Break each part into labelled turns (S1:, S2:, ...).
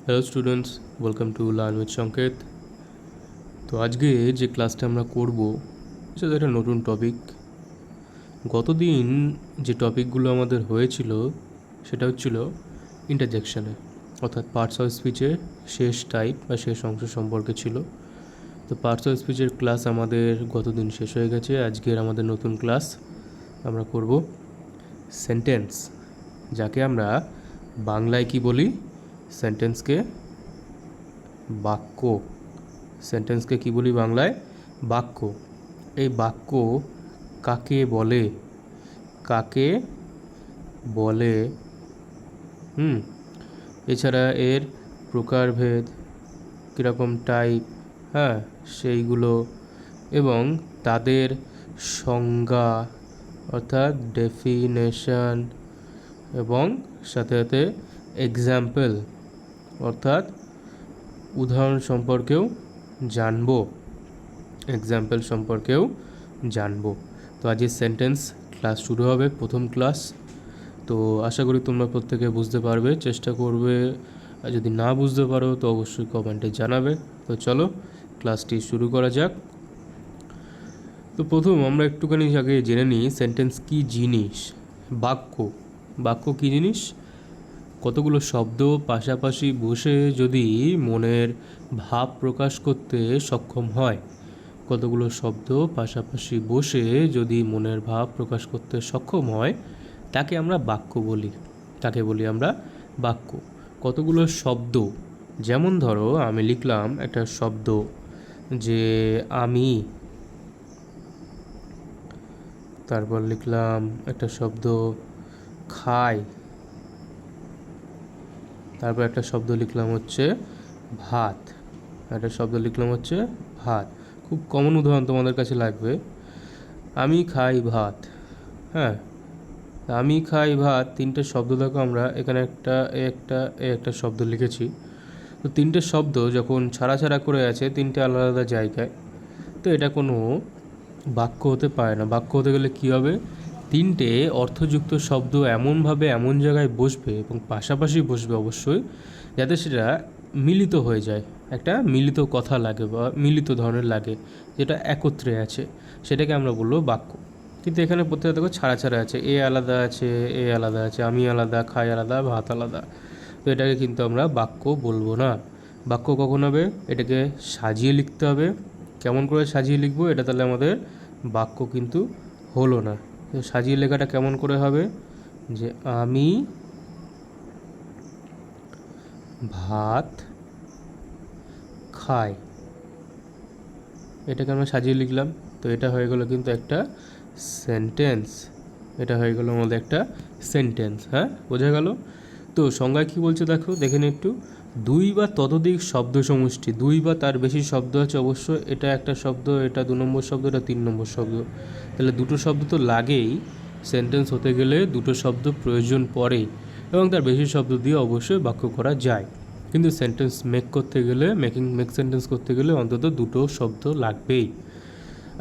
S1: Hello students, welcome to learn with সংকেত। তো আজকে যে ক্লাসটা আমরা করব সেটা একটা নতুন টপিক। গতদিন যে টপিকগুলো আমাদের হয়েছিল সেটা হচ্ছিল ইন্টারজেকশনে, অর্থাৎ পার্টস অফ স্পিচের শেষ টাইপ বা শেষ অংশ সম্পর্কে ছিল। তো পার্টস অফ স্পিচের ক্লাস আমাদের গতদিন শেষ হয়ে গেছে। আজকের আমাদের নতুন ক্লাস আমরা করব সেন্টেন্স, যাকে আমরা বাংলায় কি বলি? সেন্টেন্সকে বাক্য। সেন্টেন্সকে কি বলি বাংলায়? বাক্য। এই বাক্য কাকে বলে? কাকে বলে? এছাড়া এর প্রকারভেদ, কীরকম টাইপ, হ্যাঁ সেইগুলো, এবং তাদের সংজ্ঞা অর্থাৎ ডেফিনেশন, এবং সাথে সাথে এক্সাম্পল অর্থাৎ উদাহরণ সম্পর্কেও জানবো। এক্সাম্পল সম্পর্কেও জানবো। তো আজকে সেন্টেন্স ক্লাস শুরু হবে, প্রথম ক্লাস। তো আশা করি তোমরা প্রত্যেকে বুঝতে পারবে, চেষ্টা করবে। আর যদি না বুঝতে পারো তো অবশ্যই কমেন্টে জানাবে। তো চলো ক্লাসটি শুরু করা যাক। তো প্রথম আমরা একটুখানি আগে জেনে নিই সেন্টেন্স কী জিনিস। বাক্য। বাক্য কী জিনিস? কতগুলো শব্দ পাশাপাশি বসে যদি মনের ভাব প্রকাশ করতে সক্ষম হয়। কতগুলো শব্দ পাশাপাশি বসে যদি মনের ভাব প্রকাশ করতে সক্ষম হয় তাকে আমরা বাক্য বলি। তাকে বলি আমরা বাক্য। কতগুলো শব্দ, যেমন ধরো আমি লিখলাম একটা শব্দ যে আমি, তারপর লিখলাম একটা শব্দ খাই, তারপর একটা শব্দ লিখলাম হচ্ছে ভাত, একটা শব্দ লিখলাম হচ্ছে ভাত। খুব কমন উদাহরণ তোমাদের কাছে লাগবে, আমি খাই ভাত। হ্যাঁ, আমি খাই ভাত, তিনটে শব্দ দেখো, আমরা এখানে একটা শব্দ লিখেছি। তো তিনটে শব্দ যখন ছাড়া ছাড়া করে আছে তিনটে আলাদা আলাদা জায়গায়, তো এটা কোনো বাক্য হতে পারে না। বাক্য হতে গেলে কী হবে? তিনটে অর্থযুক্ত শব্দ এমনভাবে এমন জায়গায় বসবে এবং পাশাপাশি বসবে অবশ্যই, যাতে সেটা মিলিত হয়ে যায়, একটা মিলিত কথা লাগে বা মিলিত ধরনের লাগে, যেটা একত্রে আছে, সেটাকে আমরা বলবো বাক্য। কিন্তু এখানে প্রত্যেকটা দেখো ছাড়া ছাড়া আছে, এ আলাদা আছে, এ আলাদা আছে, আমি আলাদা, খাই আলাদা, ভাত আলাদা। তো এটাকে কিন্তু আমরা বাক্য বলবো না। বাক্য কখন হবে? এটাকে সাজিয়ে লিখতে হবে। কেমন করে সাজিয়ে লিখবো? এটা তাহলে আমাদের বাক্য কিন্তু হলো না। সাজিয়ে লেখাটা কেমন করে হবে? যে আমি ভাত খাই, এটাকে আমরা সাজিয়ে লিখলাম। তো এটা হয়ে গেল কিন্তু একটা সেন্টেন্স। এটা হয়ে গেল আমাদের একটা সেন্টেন্স। হ্যাঁ, বোঝা গেল? তো সংজ্ঞায় কী বলছে দেখো, দেখে নিই একটু। দুই বা ততোধিক শব্দ সমষ্টি, দুই বা তার বেশি শব্দ আছে অবশ্য। এটা একটা শব্দ, এটা 2 নম্বর শব্দ, এটা 3 নম্বর শব্দ। তাহলে দুটো শব্দ তো লাগেই, সেন্টেন্স হতে গেলে দুটো শব্দ প্রয়োজন পড়ে, এবং তার বেশি শব্দ দিয়ে অবশ্যই বাক্য করা যায়। কিন্তু সেন্টেন্স মেক সেন্টেন্স করতে গেলে অন্তত দুটো শব্দ লাগবেই।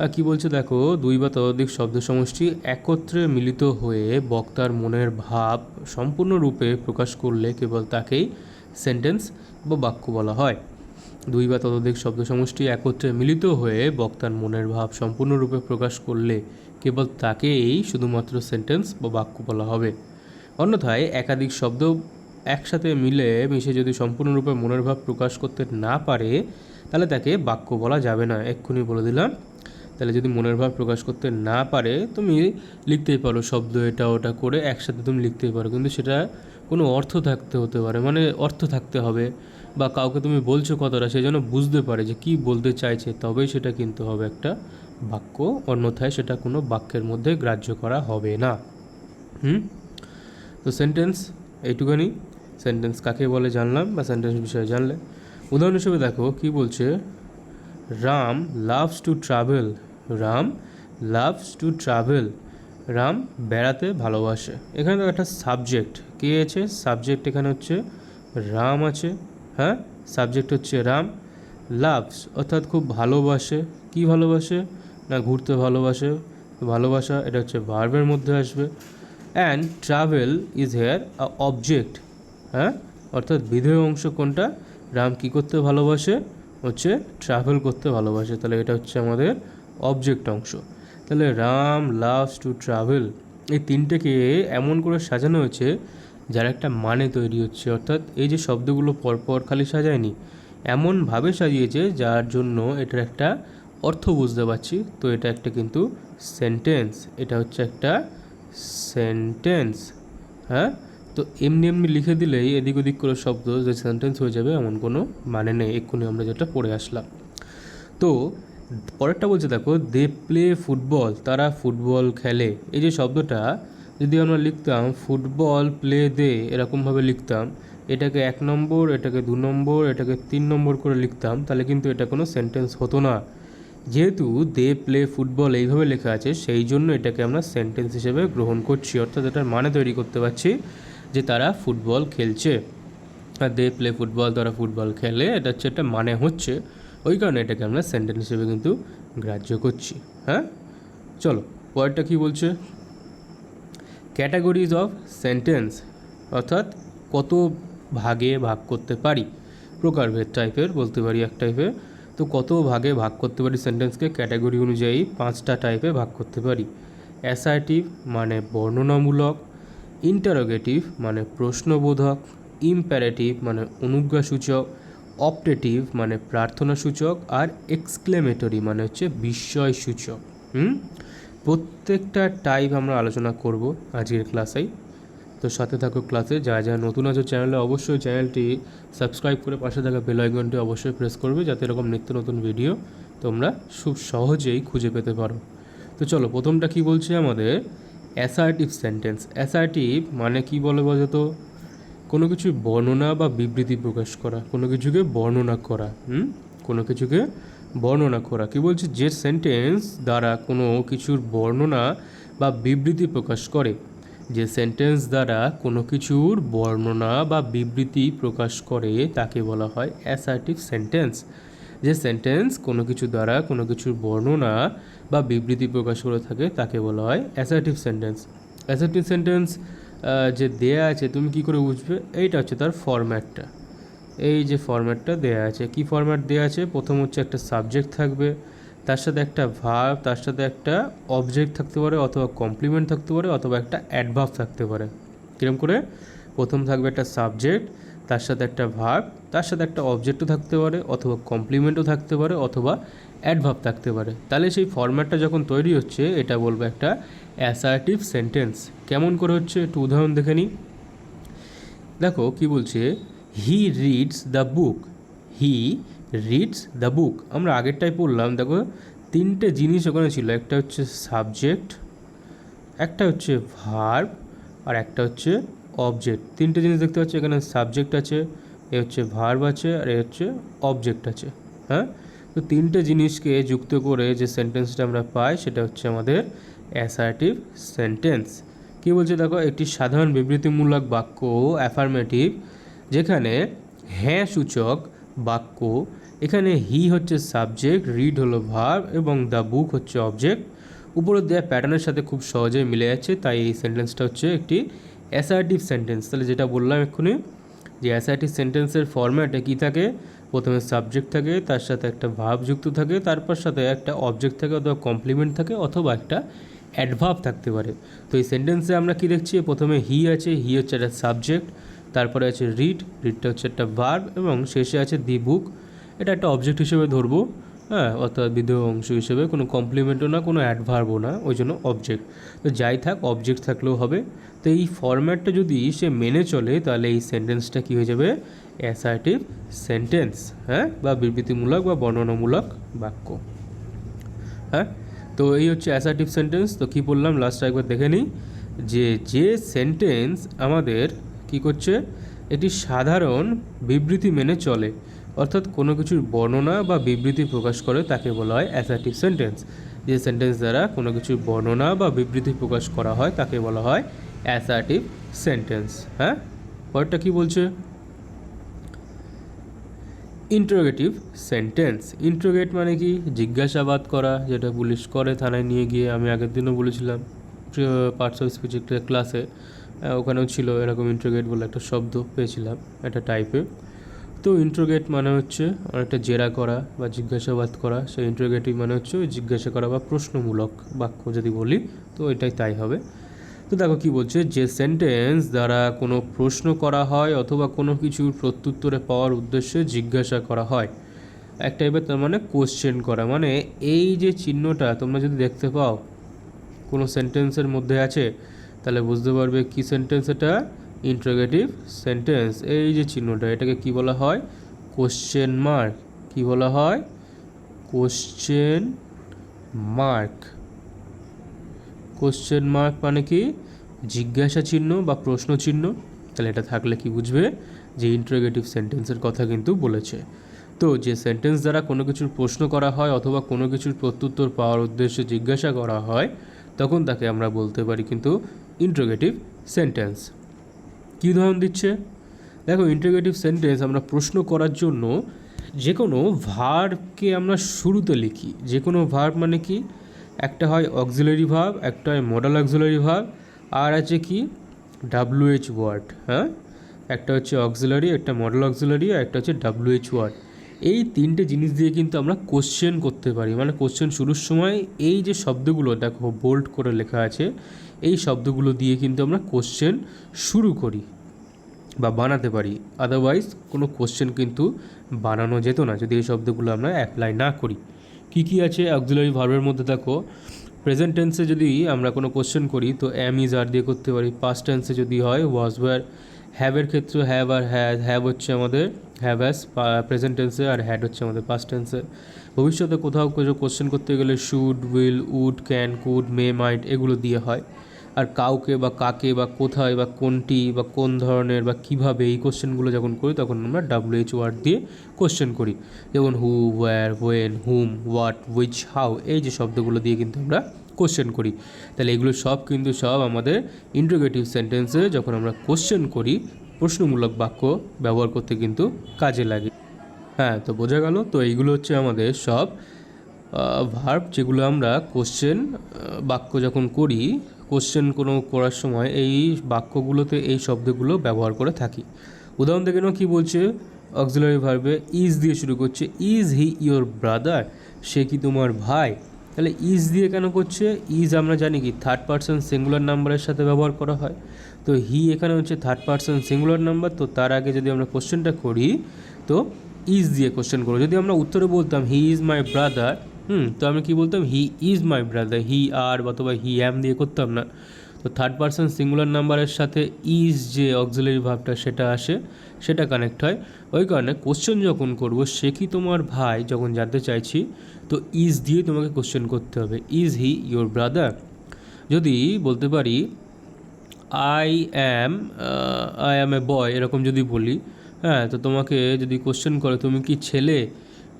S1: আর কী বলছে দেখো, দুই বা ততোধিক শব্দ সমষ্টি একত্রে মিলিত হয়ে বক্তার মনের ভাব সম্পূর্ণরূপে প্রকাশ করলে কেবল তাকেই সেন্টেন্স বা বাক্য বলা হয়। দুই বা ততোধিক শব্দ সমষ্টি একত্রে মিলিত হয়ে বক্তার মনের ভাব সম্পূর্ণরূপে প্রকাশ করলে কেবল তাকেই শুধুমাত্র সেন্টেন্স বা বাক্য বলা হবে। অন্যথায় একাধিক শব্দ একসাথে মিশে যদি সম্পূর্ণরূপে মনের ভাব প্রকাশ করতে না পারে তাহলে তাকে বাক্য বলা যাবে না। এক্ষুনি বলে দিলাম। তাহলে যদি মনের ভাব প্রকাশ করতে না পারে, তুমি লিখতেই পারো শব্দ এটা ওটা করে একসাথে তুমি লিখতেই পারো, কিন্তু সেটা কোনো অর্থ হতে পারে, মানে অর্থ থাকতে হবে, বা কাউকে তুমি বলছো কথাটা সে যেন বুঝতে পারে যে কী বলতে চাইছে, তবেই সেটা কিন্তু হবে একটা বাক্য। অন্যথায় সেটা কোনো বাক্যের মধ্যে গ্রাহ্য করা হবে না। তো সেন্টেন্স এইটুখানি। সেন্টেন্স কাকে বলে জানলাম, বা সেন্টেন্স বিষয়ে জানলে। উদাহরণ হিসেবে দেখো কি বলছে, Ram loves to travel. Ram loves to travel. Ram বেড়াতে ভালোবাসে। এখানে তো একটা সাবজেক্ট কে আছে? সাবজেক্ট এখানে হচ্ছে রাম আছে। হ্যাঁ, সাবজেক্ট হচ্ছে রাম। লাভস অর্থাৎ খুব ভালোবাসে। কি ভালোবাসে? না ঘুরতে ভালোবাসে। ভালোবাসা এটা হচ্ছে ভার্বের মধ্যে আসবে। And travel is here a object. হ্যাঁ, অর্থাৎ বিধেয় অংশ কোনটা? রাম কী করতে ভালোবাসে? হচ্ছে ট্রাভেল করতে ভালোবাসে, তাহলে এটা হচ্ছে আমাদের অবজেক্ট অংশ। তাহলে রাম লাভস টু ট্রাভেল, এই তিনটেকে এমন করে সাজানো হয়েছে যার একটা মানে তৈরি হচ্ছে, অর্থাৎ এই যে শব্দগুলো পরপর খালি সাজায়নি, এমনভাবে সাজিয়েছে যার জন্য এটার একটা অর্থ বুঝতে পারছি। তো এটা একটা কিন্তু সেন্টেন্স, এটা হচ্ছে একটা সেন্টেন্স। হ্যাঁ, তো এমনি এমনি লিখে দিলেই এদিক ওদিক করে শব্দ যে সেন্টেন্স হয়ে যাবে এমন কোনো মানে নেই, এক্ষুনি আমরা যেটা পড়ে আসলাম। তো পরেরটা বলছে দেখো, দে প্লে ফুটবল, তারা ফুটবল খেলে। এই যে শব্দটা যদি আমরা লিখতাম ফুটবল প্লে দে, এরকমভাবে লিখতাম, এটাকে 1 নম্বর, এটাকে 2 নম্বর, এটাকে 3 নম্বর করে লিখতাম, তাহলে কিন্তু এটা কোনো সেন্টেন্স হতো না। যেহেতু দে প্লে ফুটবল এইভাবে লেখা আছে, সেই জন্য এটাকে আমরা সেন্টেন্স হিসেবে গ্রহণ করছি, অর্থাৎ এটার মানে তৈরি করতে পারছি যে তারা ফুটবল খেলছে। আর দে প্লে ফুটবল, তারা ফুটবল খেলে, এটা হচ্ছে একটা মানে হচ্ছে, ওই কারণে এটাকে আমরা সেন্টেন্স হিসেবে কিন্তু গ্রাহ্য করছি। হ্যাঁ, চলো পরেরটা কী বলছে, ক্যাটাগরিজ অফ সেন্টেন্স, অর্থাৎ কত ভাগে ভাগ করতে পারি, প্রকারভেদ টাইপের বলতে পারি এক টাইপের। তো কত ভাগে ভাগ করতে পারি সেন্টেন্সকে, ক্যাটাগরি অনুযায়ী 5টা টাইপে ভাগ করতে পারি। অ্যাসার্টিভ মানে বর্ণনামূলক, ইন্টারোগেটিভ মানে প্রশ্নবোধক, ইম্প্যারেটিভ মানে অনুজ্ঞাসূচক, অপটেটিভ মানে প্রার্থনাসূচক, আর এক্সক্লেমেটরি মানে হচ্ছে বিস্ময়সূচক। প্রত্যেকটা টাইপ আমরা আলোচনা করব আজকের ক্লাসেই। তো সাথে থাকো ক্লাসে, যা যা নতুন আছো চ্যানেলে অবশ্যই চ্যানেলটি সাবস্ক্রাইব করে পাশে থাকা বেল আইকনটি অবশ্যই প্রেস করবে, যাতে এরকম নিত্য নতুন ভিডিও তোমরা খুব সহজেই খুঁজে পেতে পারো। তো চলো প্রথমটা কি বলছে আমাদের, অ্যাসার্টিভ সেন্টেন্স। অ্যাসার্টিভ মানে কি বলে বলো তো, কোনো কিছুর বর্ণনা বা বিবৃতি প্রকাশ করা, কোনো কিছুকে বর্ণনা করা। কোনো কিছুকে বর্ণনা করা কী বলছে, যে সেন্টেন্স দ্বারা কোনো কিছুর বর্ণনা বা বিবৃতি প্রকাশ করে, যে সেন্টেন্স দ্বারা কোনো কিছুর বর্ণনা বা বিবৃতি প্রকাশ করে তাকে বলা হয় অ্যাসার্টিভ সেন্টেন্স। যে সেন্টেন্স কোনো কিছু দ্বারা কোনো কিছুর বর্ণনা বা বিবৃতি প্রকাশ করে থাকে তাকে বলা হয় অ্যাসার্টিভ সেন্টেন্স। অ্যাসার্টিভ সেন্টেন্স যে দেয়া আছে তুমি কি করে বুঝবে, এইটা হচ্ছে তার ফরম্যাটটা। এই যে ফরম্যাটটা দেয়া আছে, কি ফরম্যাট দেয়া আছে, প্রথম হচ্ছে একটা সাবজেক্ট থাকবে, তার সাথে একটা ভার্ব, তার সাথে একটা অবজেক্ট থাকতে পারে অথবা কমপ্লিমেন্ট থাকতে পারে অথবা একটা অ্যাডভার্ব থাকতে পারে। কিরকম করে, প্রথম থাকবে একটা সাবজেক্ট, তার সাথে একটা ভার্ব, তার সাথে একটা অবজেক্টও থাকতে পারে অথবা কমপ্লিমেন্টও থাকতে পারে অথবা অ্যাডভার্ব থাকতে পারে। তাহলে সেই ফরম্যাটটা যখন তৈরি হচ্ছে এটা বলবো একটা অ্যাসার্টিভ সেন্টেন্স। কেমন করে হচ্ছে একটু উদাহরণ দেখে নিই। দেখো কি বলছে, he reads the book, he reads the book. আমরা আগেরটাই পড়লাম, দেখো 3টে জিনিস ওখানে ছিল, একটা হচ্ছে সাবজেক্ট, একটা হচ্ছে ভার্ব, আর একটা হচ্ছে অবজেক্ট। 3টে জিনিস দেখতে পাচ্ছি, এখানে সাবজেক্ট আছে, এ হচ্ছে ভার্ব আছে, আর এ হচ্ছে অবজেক্ট আছে। হ্যাঁ, তো 3টে জিনিসকে যুক্ত করে যে সেন্টেন্সটা আমরা পাই সেটা হচ্ছে আমাদের অ্যাসার্টিভ সেন্টেন্স। কী বলছে দেখো, একটি সাধারণ বিবৃতিমূলক বাক্য অ্যাফার্মেটিভ, যেখানে হ্যাঁ সূচক বাক্য, এখানে হি হচ্ছে সাবজেক্ট, রিড হলো ভার্ব এবং দ্য বুক হচ্ছে অবজেক্ট, উপরে দেওয়া প্যাটার্নের সাথে খুব সহজেই মিলে যাচ্ছে, তাই এই সেন্টেন্সটা হচ্ছে একটি অ্যাসার্টিভ সেন্টেন্স। তাহলে যেটা বললাম এক্ষুনি, যে অ্যাসার্টিভ সেন্টেন্সের ফরম্যাটে কী থাকে, প্রথমে সাবজেক্ট থাকে, তার সাথে একটা ভার্ব যুক্ত থাকে, তারপর সাথে একটা অবজেক্ট থাকে অথবা কমপ্লিমেন্ট থাকে অথবা একটা অ্যাডভার্ব থাকতে পারে। তো এই সেন্টেন্সে আমরা কি দেখছি, প্রথমে হি আছে, হি হচ্ছে একটা সাবজেক্ট, তারপরে আছে রিড, রিডটা হচ্ছে একটা ভার্ব এবং শেষে আছে দি বুক, এটা একটা অবজেক্ট হিসেবে ধরবো। হ্যাঁ, অর্থাৎ বিধেয় অংশ হিসেবে, কোনো কমপ্লিমেন্টও না কোনো অ্যাডভার্বও না, ওই জন্য অবজেক্ট। তো যাই থাক, অবজেক্ট থাকলেও হবে। তো এই ফরম্যাটটা যদি সে মেনে চলে তাহলে এই সেন্টেন্সটা কী হয়ে যাবে, অ্যাসার্টিভ সেন্টেন্স। হ্যাঁ, বা বিবৃতিমূলক বা বর্ণনামূলক বাক্য। হ্যাঁ, তো এই হচ্ছে অ্যাসার্টিভ সেন্টেন্স। তো কী বললাম লাস্ট একবার দেখে নিই, যে সেন্টেন্স আমাদের কি করছে, একটি সাধারণ বিবৃতি মেনে চলে, অর্থাৎ কোনো কিছুর বর্ণনা বা বিবৃতি প্রকাশ করে তাকে বলা হয় অ্যাসার্টিভ সেন্টেন্স। যে সেন্টেন্স দ্বারা কোনো কিছুর বর্ণনা বা বিবৃতি প্রকাশ করা হয় তাকে বলা হয় অ্যাসার্টিভ সেন্টেন্স। হ্যাঁ, পরেরটা কী বলছে, ইন্টারোগেটিভ সেন্টেন্স। ইন্টারোগেট মানে কি, জিজ্ঞাসাবাদ করা, যেটা পুলিশ করে থানায় নিয়ে গিয়ে, আমি আগের দিনও বলেছিলাম পার্টস অফ স্পিচ ক্লাসে, ওখানেও ছিল এরকম ইন্ট্রোগেট বলে একটা শব্দ পেয়েছিলাম একটা টাইপে। তো ইন্ট্রোগেট মানে হচ্ছে অনেকটা জেরা করা বা জিজ্ঞাসাবাদ করা, সেই ইন্ট্রোগেটিভ মানে হচ্ছে ওই জিজ্ঞাসা করা বা প্রশ্নমূলক বাক্য যদি বলি তো এটাই তাই হবে। তো দেখো কি বলছে, যে সেন্টেন্স দ্বারা কোনো প্রশ্ন করা হয় অথবা কোনো কিছুর প্রত্যুত্তরে পাওয়ার উদ্দেশ্যে জিজ্ঞাসা করা হয়, এক টাইপের তার মানে কোশ্চেন করা। মানে এই যে চিহ্নটা তোমরা যদি দেখতে পাও কোনো সেন্টেন্সের মধ্যে আছে তাহলে বুঝতে পারবে কি সেন্টেন্স এটা, ইন্ট্রোগেটিভ সেন্টেন্স। এই যে চিহ্নটা এটাকে কি বলা হয়, কোশ্চেন মার্ক। কি বলা হয়, কোশ্চেন মার্ক। কোশ্চেন মার্ক মানে কি, জিজ্ঞাসা চিহ্ন বা প্রশ্ন চিহ্ন। তাহলে এটা থাকলে কি বুঝবে, যে ইন্ট্রোগেটিভ সেন্টেন্সের কথা কিন্তু বলেছে। তো যে সেন্টেন্স দ্বারা কোনো কিছুর প্রশ্ন করা হয় অথবা কোনো কিছুর প্রত্যুত্তর পাওয়ার উদ্দেশ্যে জিজ্ঞাসা করা হয় তখন তাকে আমরা বলতে পারি কিন্তু ইন্ট্রোগেটিভ সেন্টেন্স। কী উদাহরণ দিচ্ছে দেখো, ইন্ট্রোগেটিভ সেন্টেন্স আমরা প্রশ্ন করার জন্য যে কোনো ভার্বকে আমরা শুরুতে লিখি। যে কোনো ভার্ব মানে কি, একটা হয় অক্সিলারি ভার্ব, একটা হয় মডাল অক্সিলারি ভার্ব, আর আছে কি WH ওয়ার্ড। হ্যাঁ, একটা হচ্ছে অক্সিলারি, একটা মডাল অক্সিলারি, আর একটা হচ্ছে WH ওয়ার্ড। এই তিনটে জিনিস দিয়ে কিন্তু আমরা কোশ্চেন করতে পারি। মানে কোশ্চেন শুরুর সময় এই যে শব্দগুলো দেখো বোল্ড করে লেখা আছে, এই শব্দগুলো দিয়ে কিন্তু আমরা কোশ্চেন শুরু করি বা বানাতে পারি। আদারওয়াইজ কোনো কোশ্চেন কিন্তু বানানো যেত না যদি এই শব্দগুলো আমরা অ্যাপ্লাই না করি। কি কি আছে অক্সিলারি ভার্বের মধ্যে দেখো, প্রেজেন্ট টেন্সে যদি আমরা কোনো কোশ্চেন করি তো অ্যাম ইজ আর দিয়ে করতে পারি। পাস্ট টেন্সে যদি হয় ওয়াজ ওয়্যার। হ্যাভের ক্ষেত্রে হ্যাভ আর হ্যাজ, হ্যাভ হচ্ছে আমাদের হ্যাভ অ্যাজ প্রেজেন্ট টেন্সে, আর হ্যাড হচ্ছে আমাদের পাস্ট টেন্সে। ভবিষ্যতে কোথাও কিছু কোশ্চেন করতে গেলে should, will, would, can, could, may, might এগুলো দিয়ে হয়। আর কাউকে বা কাকে বা কোথায় বা কোনটি বা কোন ধরনের বা কীভাবে এই কোশ্চেনগুলো যখন করি তখন আমরা WH ওয়ার্ড দিয়ে কোশ্চেন করি। যেমন who, where, when, whom, what, which, how, এই যে শব্দগুলো দিয়ে কিন্তু আমরা কোশ্চেন করি। তাহলে এগুলো সব কিন্তু সব আমাদের ইন্ট্রোগেটিভ সেন্টেন্সে যখন আমরা কোশ্চেন করি প্রশ্নমূলক বাক্য ব্যবহার করতে কিন্তু কাজে লাগে। হ্যাঁ, তো বোঝা গেল। তো এইগুলো হচ্ছে আমাদের সব ভার্ব যেগুলো আমরা কোশ্চেন বাক্য যখন করি, কোশ্চেন কোনো করার সময় এই বাক্যগুলোতে এই শব্দগুলো ব্যবহার করে থাকি। উদাহরণ দেখে নাও কী বলছে, অক্সিলারি ভার্বে ইজ দিয়ে শুরু করছে, ইজ হি ইয়োর ব্রাদার, সে কি তোমার ভাই। তাহলে ইজ দিয়ে কেন করছে, ইজ আমরা জানি কি থার্ড পারসন সিঙ্গুলার নাম্বারের সাথে ব্যবহার করা হয়। তো হি এখানে হচ্ছে থার্ড পারসন সিঙ্গুলার নাম্বার, তো তার আগে যদি আমরা কোশ্চেনটা করি তো ইজ দিয়ে কোশ্চেন করবো। যদি আমরা উত্তরে বলতাম হি ইজ মাই ব্রাদার, তো আমি কী বলতাম, হি ইজ মাই ব্রাদার, হি আর অথবা হি অ্যাম দিয়ে করতাম না। তো থার্ড পারসন সিঙ্গুলার নাম্বারের সাথে ইজ যে অক্সিলারি ভার্বটা সেটা আসে, সেটা কানেক্ট হয়। ওই কারণে কোশ্চেন যখন করব সে কি তোমার ভাই যখন জানতে চাইছি তো ইজ দিয়ে তোমাকে কোশ্চেন করতে হবে, ইজ হি ইয়োর ব্রাদার। যদি বলতে পারি আই অ্যাম এ বয়, এরকম যদি বলি, হ্যাঁ, তো তোমাকে যদি কোশ্চেন করে তুমি কি ছেলে,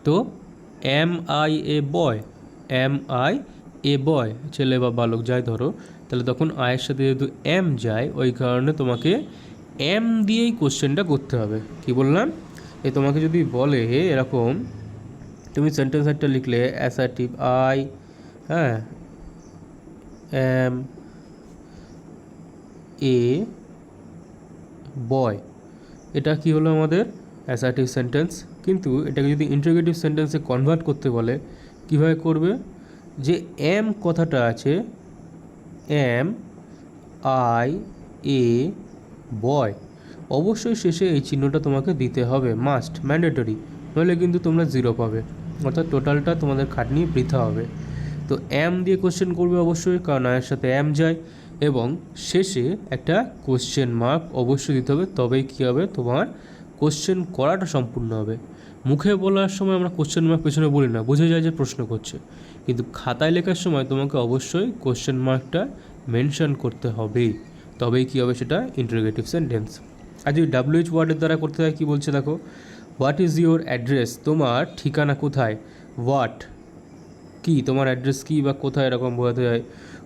S1: তো am I A boy, am I A বয়, ছেলে বা বালক যাই ধরো, তাহলে তখন আয়ের সাথে যেহেতু এম যায় ওই কারণে তোমাকে এম দিয়েই কোশ্চেনটা করতে হবে। কি বললাম, তোমাকে যদি বলে এরকম, তুমি সেন্টেন্স একটা লিখলে অ্যাসার্টিভ আই, হ্যাঁ, এম এ বয়, এটা কি হলো আমাদের অ্যাসার্টিভ সেন্টেন্স। কিন্তু এটাকে যদি ইন্টারোগেটিভ সেন্টেন্সে কনভার্ট করতে বলে কীভাবে করবে, যে এম কথাটা আছে, এম আই এ বয়, অবশ্যই শেষে এই চিহ্নটা তোমাকে দিতে হবে, মাস্ট, ম্যান্ডেটরি, নইলে কিন্তু তোমরা 0 পাবে, অর্থাৎ টোটালটা তোমাদের খাটনি বৃথা হবে। তো এম দিয়ে কোশ্চেন করবে অবশ্যই, কারণ আয়ের সাথে এম যায়, এবং শেষে একটা কোশ্চেন মার্ক অবশ্যই দিতে হবে, তবেই কী হবে, তোমার কোশ্চেন করাটা সম্পূর্ণ হবে। মুখে বলার সময় আমরা কোশ্চেন মার্ক পেছনে বলি না, বুঝে যায় যে প্রশ্ন করছে, কিন্তু খাতায় লেখার সময় তোমাকে অবশ্যই কোশ্চেন মার্কটা মেনশন করতে হবেই, তবেই কী হবে সেটা ইন্টারোগেটিভ সেন্টেন্স। আর যদি WH ওয়ার্ডের দ্বারা করতে হয় কী বলছে দেখো, হোয়াট ইজ ইউর অ্যাড্রেস, তোমার ঠিকানা কোথায়, হোয়াট কি তোমার অ্যাড্রেস কী বা কোথায় এরকম বোঝাতে হয়।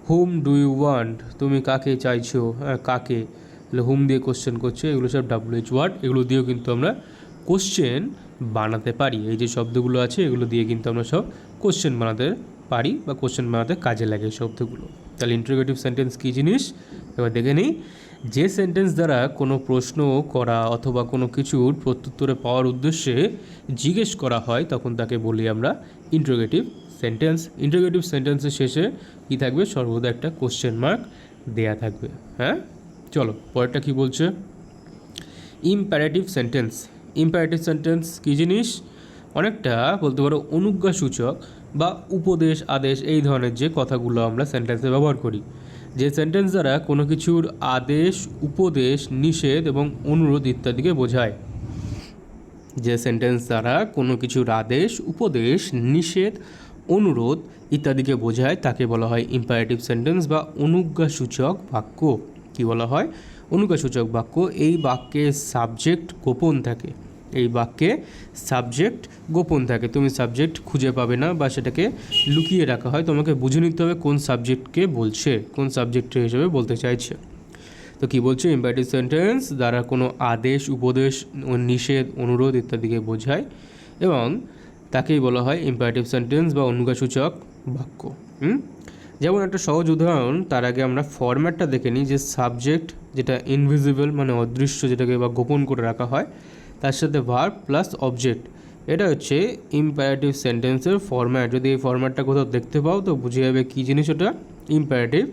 S1: হুম ডু ইউ ওয়ান্ট, তুমি কাকে চাইছো, হ্যাঁ কাকে, তাহলে হুম দিয়ে কোশ্চেন করছে, এগুলো সব WH ওয়ার্ড, এগুলো দিয়েও কিন্তু আমরা কোশ্চেন বানাতে পারি। এই যে শব্দগুলো আছে এগুলো দিয়ে কিন্তু আমরা সব কোশ্চেন বানাতে পারি বা কোশ্চেন বানাতে কাজে লাগে এই শব্দগুলো। তাহলে ইন্টারোগেটিভ সেন্টেন্স কী জিনিস এবার দেখে নিই। যে সেন্টেন্স দ্বারা কোনো প্রশ্ন করা অথবা কোনো কিছুর প্রত্যুত্তরে পাওয়ার উদ্দেশ্যে জিজ্ঞেস করা হয় তখন তাকে বলি আমরা ইন্টারোগেটিভ সেন্টেন্স। ইন্টারোগেটিভ সেন্টেন্সের শেষে কী থাকবে, সর্বদা একটা কোশ্চেন মার্ক দেয়া থাকবে। হ্যাঁ, চলো পরেরটা কী বলছে, ইম্প্যারেটিভ সেন্টেন্স। ইম্প্যারেটিভ সেন্টেন্স কী জিনিস, অনেকটা বলতে পারো অনুজ্ঞাসূচক বা উপদেশ আদেশ এই ধরনের যে কথাগুলো আমরা সেন্টেন্সে ব্যবহার করি, যে সেন্টেন্স দ্বারা কোনো কিছুর আদেশ উপদেশ নিষেধ এবং অনুরোধ ইত্যাদিকে বোঝায়। যে সেন্টেন্স দ্বারা কোনো কিছুর আদেশ উপদেশ নিষেধ অনুরোধ ইত্যাদিকে বোঝায় তাকে বলা হয় ইম্পারেটিভ সেন্টেন্স বা অনুজ্ঞাসূচক বাক্য। কি বলা হয়, অনুজ্ঞাসূচক বাক্য। এই বাক্যে সাবজেক্ট গোপন থাকে, এই বাক্যে সাবজেক্ট গোপন থাকে, তুমি সাবজেক্ট খুঁজে পাবে না বা সেটাকে লুকিয়ে রাখা হয়, তোমাকে বুঝে নিতে হবে কোন সাবজেক্টকে বলছে, কোন সাবজেক্টের হিসেবে বলতে চাইছে। তো কী বলছে, ইম্পারেটিভ সেন্টেন্স দ্বারা কোনো আদেশ উপদেশ নিষেধ অনুরোধ ইত্যাদিকে বোঝায় এবং তাকেই বলা হয় ইম্পারেটিভ সেন্টেন্স বা অনুজ্ঞাসূচক বাক্য। যেমন একটা সহজ উদাহরণ, তার আগে আমরা ফরম্যাটটা দেখে নিই। যে সাবজেক্ট যেটা ইনভিজিবল মানে অদৃশ্য, যেটাকে বা গোপন করে রাখা হয়, তার সাথে ভার্ব প্লাস অবজেক্ট, এটা হচ্ছে ইম্পারেটিভ সেন্টেন্সের ফরম্যাট। যদি এই ফরম্যাটটা কোথাও দেখতে পাও তো বুঝে যাবে কী জিনিস ওটা, ইম্পারেটিভ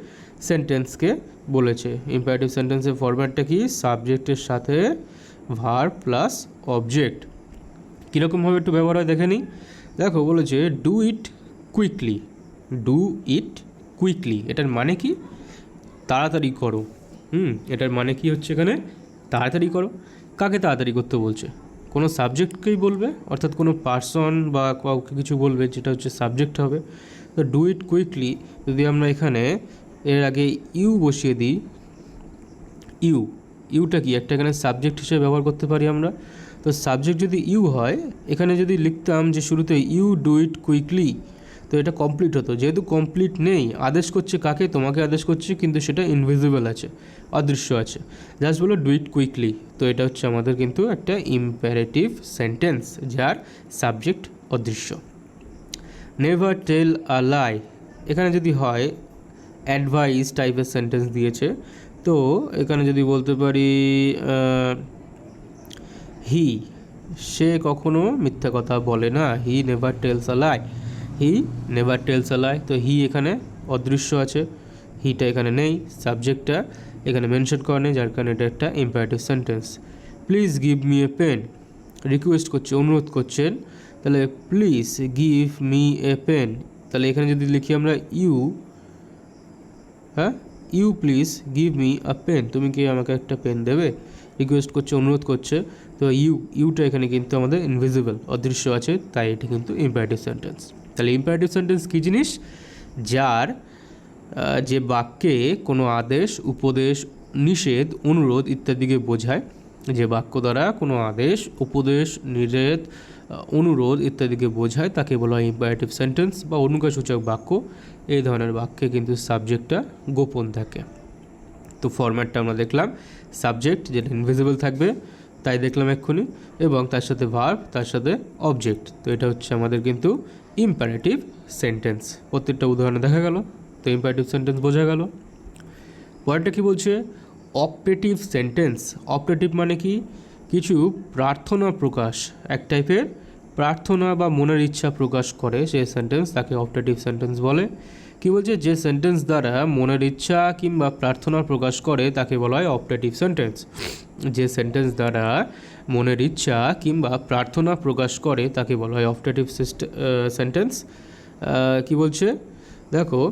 S1: সেন্টেন্সকে বলেছে। ইম্পারেটিভ সেন্টেন্সের ফরম্যাটটা কি, সাবজেক্টের সাথে ভার্ব প্লাস অবজেক্ট। কীরকমভাবে একটু ব্যবহার হয় দেখে নিই। দেখো বলেছে do it quickly, do it quickly, এটার মানে কি, তাড়াতাড়ি করো। এটার মানে কি হচ্ছে এখানে, তাড়াতাড়ি করো। কাকে তাড়াতাড়ি করতে বলছে, কোনো সাবজেক্টকেই বলবে, অর্থাৎ কোনো পার্সন বা কাউকে কিছু বলবে, যেটা হচ্ছে সাবজেক্ট হবে। তো ডু ইট কুইকলি, যদি আমরা এখানে এর আগে ইউ বসিয়ে দিই, ইউটা কি একটা এখানে সাবজেক্ট হিসেবে ব্যবহার করতে পারি আমরা। তো সাবজেক্ট যদি ইউ হয়, এখানে যদি লিখতাম যে শুরুতে ইউ ডু ইট কুইকলি, তো এটা কমপ্লিট হতো। যেহেতু কমপ্লিট নেই, আদেশ করছে কাকে, তোমাকে আদেশ করছে, কিন্তু সেটা ইনভিজিবল আছে, অদৃশ্য আছে, জাস্ট বলো ডু ইট কুইকলি। তো এটা হচ্ছে আমাদের কিন্তু একটা ইম্পারেটিভ সেন্টেন্স যার সাবজেক্ট অদৃশ্য। নেভার টেল আ লাই, এখানে যদি হয় অ্যাডভাইস টাইপের সেন্টেন্স দিয়েছে, তো এখানে যদি বলতে পারি হি, সে কখনো মিথ্যা কথা বলে না, he never tells a lie, he never tells a lie. তো হি এখানে অদৃশ্য আছে, হিটা এখানে নেই, সাবজেক্টটা এখানে মেনশন করা নেই, যার কারণে এটা একটা imperative sentence. Please give me a pen, request করছে, অনুরোধ করছেন, তাহলে please give me a pen, তাহলে এখানে যদি লিখি আমরা ইউ, হ্যাঁ you please give me a pen, তুমি কি আমাকে একটা পেন দেবে, রিকোয়েস্ট করছে, অনুরোধ করছে। তো ইউটা এখানে কিন্তু আমাদের ইনভিজিবল, অদৃশ্য আছে, তাই এটি কিন্তু ইম্পারেটিভ সেন্টেন্স। তাহলে ইম্পারেটিভ সেন্টেন্স কী জিনিস, যার যে বাক্যে কোনো আদেশ উপদেশ নিষেধ অনুরোধ ইত্যাদিকে বোঝায়, যে বাক্য দ্বারা কোনো আদেশ উপদেশ নিষেধ অনুরোধ ইত্যাদিকে বোঝায় তাকে বলা হয় ইম্পারেটিভ সেন্টেন্স বা অনুজ্ঞাসূচক বাক্য। এই ধরনের বাক্যে কিন্তু সাবজেক্টটা গোপন থাকে। তো ফরম্যাটটা আমরা দেখলাম, সাবজেক্ট যেটা ইনভিজিবল থাকবে তাই দেখলাম এক্ষুনি, এবং তার সাথে ভার্ব, তার সাথে অবজেক্ট। তো এটা হচ্ছে আমাদের কিন্তু ইম্পারেটিভ সেন্টেন্স। প্রত্যেকটা উদাহরণে দেখা গেল, তো ইম্পারেটিভ সেন্টেন্স বোঝা গেল। পরেরটা কী বলছে, অপটেটিভ সেন্টেন্স। অপটেটিভ মানে কি, কিছু প্রার্থনা প্রকাশ, এক টাইপের প্রার্থনা বা মনের ইচ্ছা প্রকাশ করে সেই সেন্টেন্স, তাকে অপটেটিভ সেন্টেন্স বলে। কি বলছে, যে সেন্টেন্স দ্বারা মনের ইচ্ছা কিংবা প্রার্থনা প্রকাশ করে তাকে বলা হয় অপটেটিভ সেন্টেন্স। যে সেন্টেন্স দ্বারা মনের ইচ্ছা কিংবা প্রার্থনা প্রকাশ করে তাকে বলা হয় অপটেটিভ সেন্টেন্স। কি বলছে দেখো,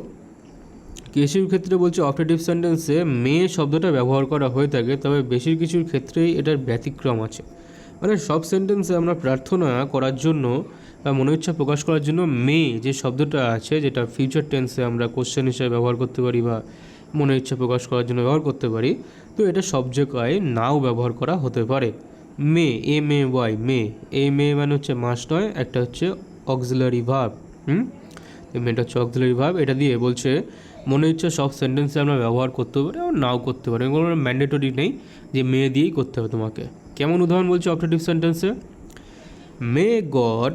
S1: কিছু ক্ষেত্রে বলছে অপটেটিভ সেন্টেন্সে মে শব্দটা ব্যবহার করা হয়ে থাকে, তবে বেশির কিছুর ক্ষেত্রেই এটার ব্যতিক্রম আছে। মানে সব সেন্টেন্সে আমরা প্রার্থনা করার জন্য বা মনের ইচ্ছা প্রকাশ করার জন্য মে যে শব্দটা আছে, যেটা ফিউচার টেন্সে আমরা কোশ্চেন হিসেবে ব্যবহার করতে পারি বা মনের ইচ্ছা প্রকাশ করার জন্য ব্যবহার করতে পারি, তো এটা সব জায়গায় নাও ব্যবহার করা হতে পারে। মে, এম এ ওয়াই, মে, এই মে মানে হচ্ছে মাস নয়, একটা হচ্ছে অক্সিলারি ভার্ব। মেটা হচ্ছে অক্সিলারি ভার্ব, এটা দিয়ে বলছে মনে ইচ্ছা সব সেন্টেন্সে আমরা ব্যবহার করতে পারি আর নাও করতে পারি, কোনো ম্যান্ডেটরি নেই যে মে দিয়েই করতে হবে তোমাকে। কেমন উদাহরণ বলছে অপটেটিভ সেন্টেন্সে, may God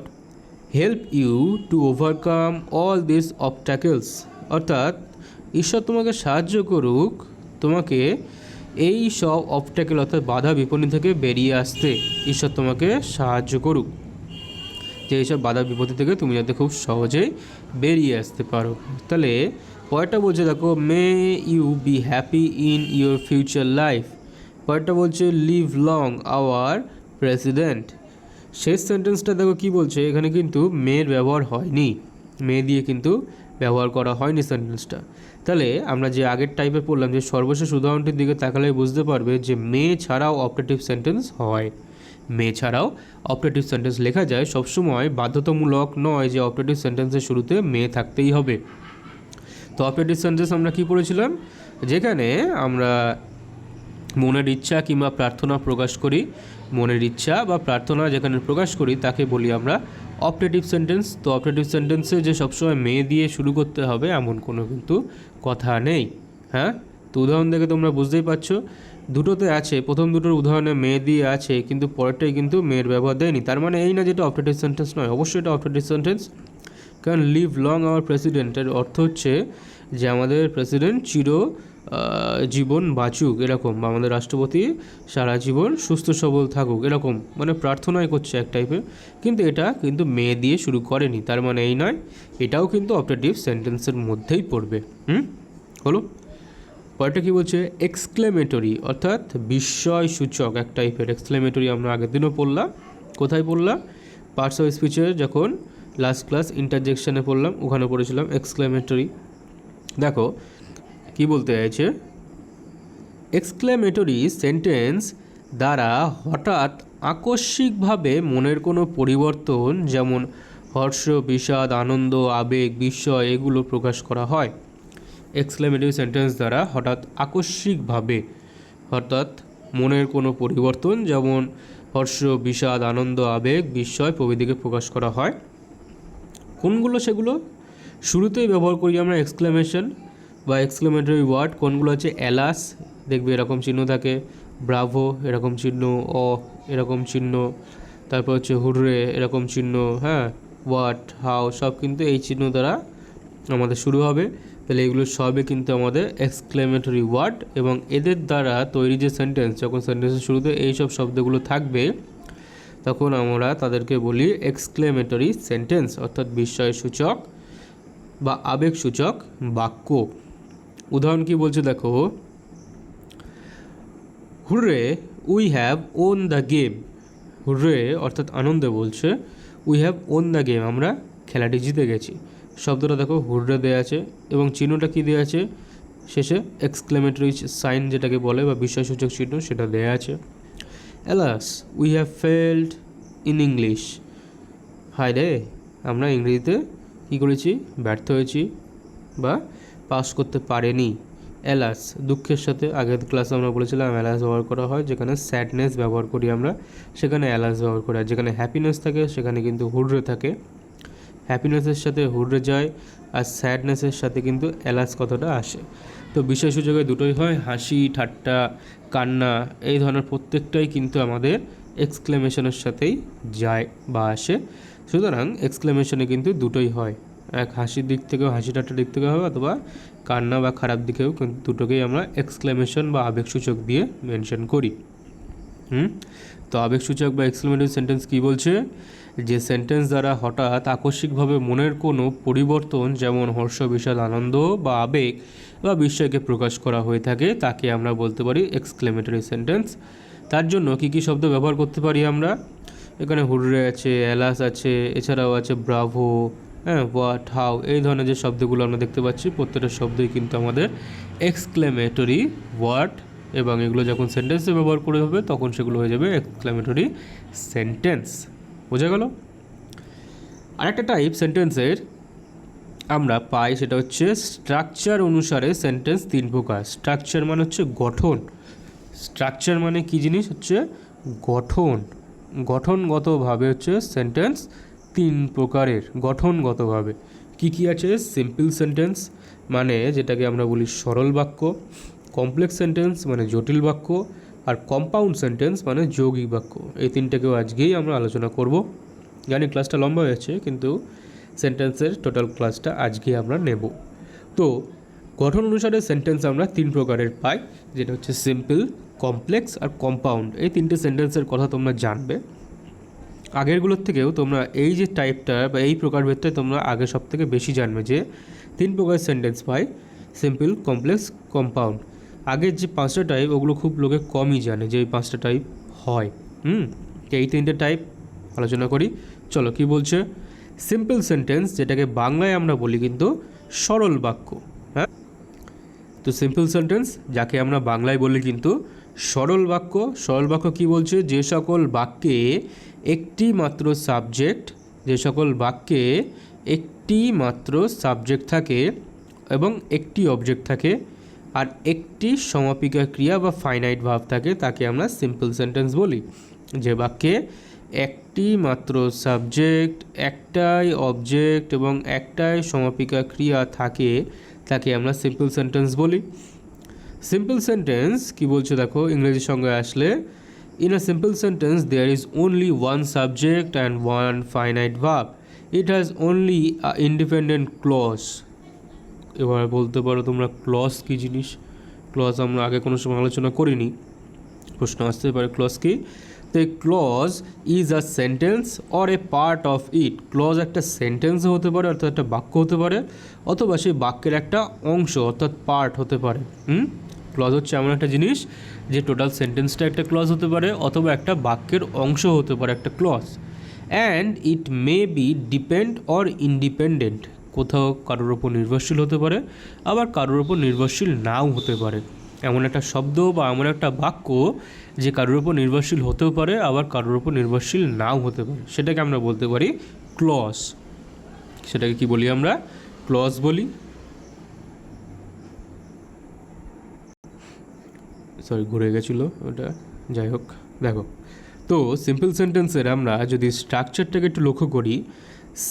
S1: help you to overcome all this obstacles, অর্থাৎ ঈশ্বর তোমাকে সাহায্য করুক তোমাকে এই সব অবস্ট্যাকেল অর্থাৎ বাধা বিপত্তি থেকে বেরিয়ে আসতে ঈশ্বর তোমাকে সাহায্য করুক, যে এইসব বাধা বিপত্তি থেকে তুমি যাতে খুব সহজেই বেরিয়ে আসতে পারো। তাহলে পরেরটা বলছে দেখো, may you be happy in your future life. পরেরটা বলছে লিভ লং আওয়ার প্রেসিডেন্ট। শেষ সেন্টেন্সটা দেখো কি বলছে, এখানে কিন্তু মেয়ের ব্যবহার হয়নি, মেয়ে দিয়ে কিন্তু ব্যবহার করা হয়নি সেন্টেন্সটা। তাহলে আমরা যে আগের টাইপে পড়লাম, যে সর্বশেষ উদাহরণটির দিকে তাকালে বুঝতে পারবে যে মেয়ে ছাড়াও অপারেটিভ সেন্টেন্স হয়। মেয়ে ছাড়াও অপারেটিভ সেন্টেন্স লেখা যায়, সবসময় বাধ্যতামূলক নয় যে অপারেটিভ সেন্টেন্সের শুরুতে মেয়ে থাকতেই হবে। তো অপারেটিভ সেন্টেন্স আমরা কি পড়েছিলাম, যেখানে আমরা মনের ইচ্ছা কিংবা প্রার্থনা প্রকাশ করি, মনের ইচ্ছা বা প্রার্থনা যেখানে প্রকাশ করি তাকে বলি আমরা অপারেটিভ সেন্টেন্স। তো অপারেটিভ সেন্টেন্সে যে সবসময় মেয়ে দিয়ে শুরু করতে হবে এমন কোনো কিন্তু কথা নেই। হ্যাঁ, তো উদাহরণ দেখে তোমরা বুঝতেই পারছো, দুটোতে আছে, প্রথম দুটোর উদাহরণে মেয়ে দিয়ে আছে, কিন্তু পরেরটাই কিন্তু মেয়ের ব্যবহার দেয়নি। তার মানে এই না যেটা অপারেটিভ সেন্টেন্স নয়, অবশ্যই এটা অপারেটিভ সেন্টেন্স। কারণ লিভ লং আওয়ার প্রেসিডেন্টের অর্থ হচ্ছে যে আমাদের প্রেসিডেন্ট জীবন বাঁচুক এরকম, বা আমাদের রাষ্ট্রপতি সারা জীবন সুস্থ সবল থাকুক এরকম, মানে প্রার্থনাই করছে এক টাইপের, কিন্তু এটা কিন্তু মেয়ে দিয়ে শুরু করেনি। তার মানে এই নয়, এটাও কিন্তু অপারেটিভ সেন্টেন্সের মধ্যেই পড়বে। হলো। পরেরটা কী বলছে, এক্সক্লেমেটরি অর্থাৎ বিস্ময়সূচক এক টাইপের। এক্সক্লেমেটরি আমরা আগের দিনও পড়লাম, কোথায় পড়লাম, পার্টস অফ স্পিচের যখন লাস্ট ক্লাস ইন্টারজেকশনে পড়লাম ওখানে পড়েছিলাম এক্সক্লেমেটরি। দেখো কি বলতে চাইছে, এক্সক্লেমেটরি সেন্টেন্স দ্বারা হঠাৎ আকস্মিকভাবে মনের কোনো পরিবর্তন, যেমন হর্ষ, বিষাদ, আনন্দ, আবেগ, বিস্ময় এগুলো প্রকাশ করা হয়। এক্সক্লেমেটরি সেন্টেন্স দ্বারা হঠাৎ আকস্মিকভাবে, অর্থাৎ মনের কোনো পরিবর্তন, যেমন হর্ষ, বিষাদ, আনন্দ, আবেগ, বিস্ময় প্রভৃতিকে প্রকাশ করা হয়। কোনগুলো সেগুলো? শুরুতেই ব্যবহার করি আমরা এক্সক্লেমেশন বা এক্সক্লেমেটরি ওয়ার্ড। কোনগুলো আছে, অ্যালাস, দেখবে এরকম চিহ্ন থাকে, ব্রাভো এরকম চিহ্ন, অ এরকম চিহ্ন, তারপর হচ্ছে হুররে এরকম চিহ্ন, হ্যাঁ, হোয়াট, হাউ সব কিন্তু এই চিহ্ন দ্বারা আমাদের শুরু হবে। তাহলে এগুলো সবই কিন্তু আমাদের এক্সক্লেমেটরি ওয়ার্ড, এবং এদের দ্বারা তৈরি যে সেন্টেন্স, যখন সেন্টেন্সের শুরুতে এই সব শব্দগুলো থাকবে তখন আমরা তাদেরকে বলি এক্সক্লেমেটরি সেন্টেন্স, অর্থাৎ বিস্ময়সূচক বা আবেগসূচক বাক্য। উদাহরণ কি বলছে দেখো, hurray we have won the game. Hurray অর্থাৎ আনন্দে বলছে, we have won the game, আমরা খেলাটি জিতে গেছি। শব্দটা দেখো হুররে দেওয়া আছে, এবং চিহ্নটা কী দেওয়া আছে শেষে, এক্সক্লেমেটরি সাইন যেটাকে বলে বা বিস্ময়সূচক চিহ্ন সেটা দেওয়া আছে। Alas we have failed in English. হায় রে, আমরা ইংরেজিতে কী করেছি, ব্যর্থ হয়েছি বা পাস করতে পারেনি। অ্যালাস দুঃখের সাথে, আগের ক্লাসে আমরা বলেছিলাম অ্যালাস ব্যবহার করা হয়, যেখানে স্যাডনেস ব্যবহার করি আমরা সেখানে অ্যালাস ব্যবহার করি, আর যেখানে হ্যাপিনেস থাকে সেখানে কিন্তু হুররে থাকে। হ্যাপিনেসের সাথে হুররে যায়, আর স্যাডনেসের সাথে কিন্তু অ্যালাস কথাটা আসে। তো বিস্ময়সূচকে দুটোই হয়, হাসি, ঠাট্টা, কান্না এই ধরনের প্রত্যেকটাই কিন্তু আমাদের এক্সক্লেমেশনের সাথেই যায় বা আসে। সুতরাং এক্সক্লেমেশনে কিন্তু দুটোই হয়, এক হাসির দিক থেকেও, হাসি ঠাট্টার দিক থেকে হবে, অথবা কান্না বা খারাপ দিকেও কিন্তু দুটোকেই আমরা এক্সক্লেমেশন বা আবেগসূচক দিয়ে মেনশন করি। তো আবেগসূচক বা এক্সক্লেমেটরি সেন্টেন্স কী বলছে, যে সেন্টেন্স দ্বারা হঠাৎ আকস্মিকভাবে মনের কোনো পরিবর্তন, যেমন হর্ষ, বিষাদ, আনন্দ বা আবেগ বা বিস্ময়কে প্রকাশ করা হয়ে থাকে তাকে আমরা বলতে পারি এক্সক্লেমেটরি সেন্টেন্স। তার জন্য কী কী শব্দ ব্যবহার করতে পারি আমরা, এখানে হুররে আছে, অ্যালাস আছে, এছাড়াও আছে ব্রাভো, হ্যাঁ, হোয়াট, হাউ এই ধরনের যে শব্দগুলো আমরা দেখতে পাচ্ছি প্রত্যেকটা শব্দই কিন্তু আমাদের এক্সক্লেমেটরি ওয়ার্ড, এবং এগুলো যখন সেন্টেন্সে ব্যবহার করে হবে তখন সেগুলো হয়ে যাবে এক্সক্লেমেটরি সেন্টেন্স। বোঝা গেল? আরেকটা টাইপ সেন্টেন্সের আমরা পাই, সেটা হচ্ছে স্ট্রাকচার অনুসারে সেন্টেন্স তিন প্রকার। স্ট্রাকচার মানে হচ্ছে গঠন, স্ট্রাকচার মানে কি জিনিস, হচ্ছে গঠন, গঠনগতভাবে হচ্ছে সেন্টেন্স তিন প্রকারের। গঠনগতভাবে কি কি আছে, সিম্পল সেন্টেন্স মানে যেটাকে আমরা বলি সরল বাক্য, কমপ্লেক্স সেন্টেন্স মানে জটিল বাক্য, আর কম্পাউন্ড সেন্টেন্স মানে যৌগিক বাক্য। এই তিনটাকেও আজকেই আমরা আলোচনা করব। জানি ক্লাসটা লম্বা হয়েছে, কিন্তু সেন্টেন্সের টোটাল ক্লাসটা আজকে আমরা নেব। তো গঠন অনুসারে সেন্টেন্স আমরা 3 প্রকারের পাই, যেটা হচ্ছে সিম্পল, কমপ্লেক্স আর কম্পাউন্ড। এই 3টে সেন্টেন্সের কথা তোমরা জানবে। আগেরগুলোর থেকেও তোমরা এই যে টাইপটা বা এই প্রকারভেদটাই তোমরা আগে সব থেকে বেশি জানবে যে 3 প্রকার সেন্টেন্স পাই, সিম্পল, কমপ্লেক্স, কম্পাউন্ড। আগের যে 5টা টাইপ ওগুলো খুব লোকে কমই জানে যে এই 5টা টাইপ হয়। তো এই 3টে টাইপ আলোচনা করি। চলো কি বলছে। সিম্পল সেন্টেন্স, যেটাকে বাংলায় আমরা বলি কিন্তু সরল বাক্য। হ্যাঁ, তো সিম্পল সেন্টেন্স যাকে আমরা বাংলায় বলি কিন্তু সরল বাক্য। সরল বাক্য কী বলছে, যে সকল বাক্যে একটি মাত্র সাবজেক্ট থাকে এবং একটি অবজেক্ট থাকে আর একটি সমাপিকা ক্রিয়া বা ফাইনাইট ভার্ব থাকে, তাকে আমরা সিম্পল সেন্টেন্স বলি। যে বাক্যে একটি মাত্র সাবজেক্ট, একটাই অবজেক্ট এবং একটাই সমাপিকা ক্রিয়া থাকে, তাকে আমরা সিম্পল সেন্টেন্স বলি। সিম্পল সেন্টেন্স কি বলছে দেখো, ইংরেজি সঙ্গে আসলে, in a simple sentence there is only one subject and one finite verb, it has only a independent clause. এবার বলতে পারো তোমরা ক্লজ কী জিনিস। ক্লজ আমরা আগে কোনো সময় আলোচনা করিনি, প্রশ্ন আসতে পারে ক্লজ কি। তো clause is a sentence or a part of it. Clause একটা সেন্টেন্সও হতে পারে, অর্থাৎ একটা বাক্য হতে পারে, অথবা সেই বাক্যের একটা অংশ অর্থাৎ পার্ট হতে পারে। ক্লজ হচ্ছে এমন একটা জিনিস যে টোটাল সেন্টেন্সটা একটা ক্লজ হতে পারে, অথবা একটা বাক্যের অংশ হতে পারে একটা clause. And it may be depend or independent. কোথাও কারোর ওপর নির্ভরশীল হতে পারে, আবার কারোর ওপর নির্ভরশীল নাও হতে পারে। এমন একটা শব্দ বা এমন একটা বাক্য যে কারোর ওপর নির্ভরশীল হতেও পারে, আবার কারোর ওপর নির্ভরশীল নাও হতে পারে, সেটাকে আমরা বলতে পারি ক্লজ। সেটাকে কি বলি আমরা? ক্লজ বলি। সরি, ঘুরে গেছিলো ওটা, যাই হোক। দেখো, তো সিম্পল সেন্টেন্সের আমরা যদি স্ট্রাকচারটাকে একটু লক্ষ্য করি,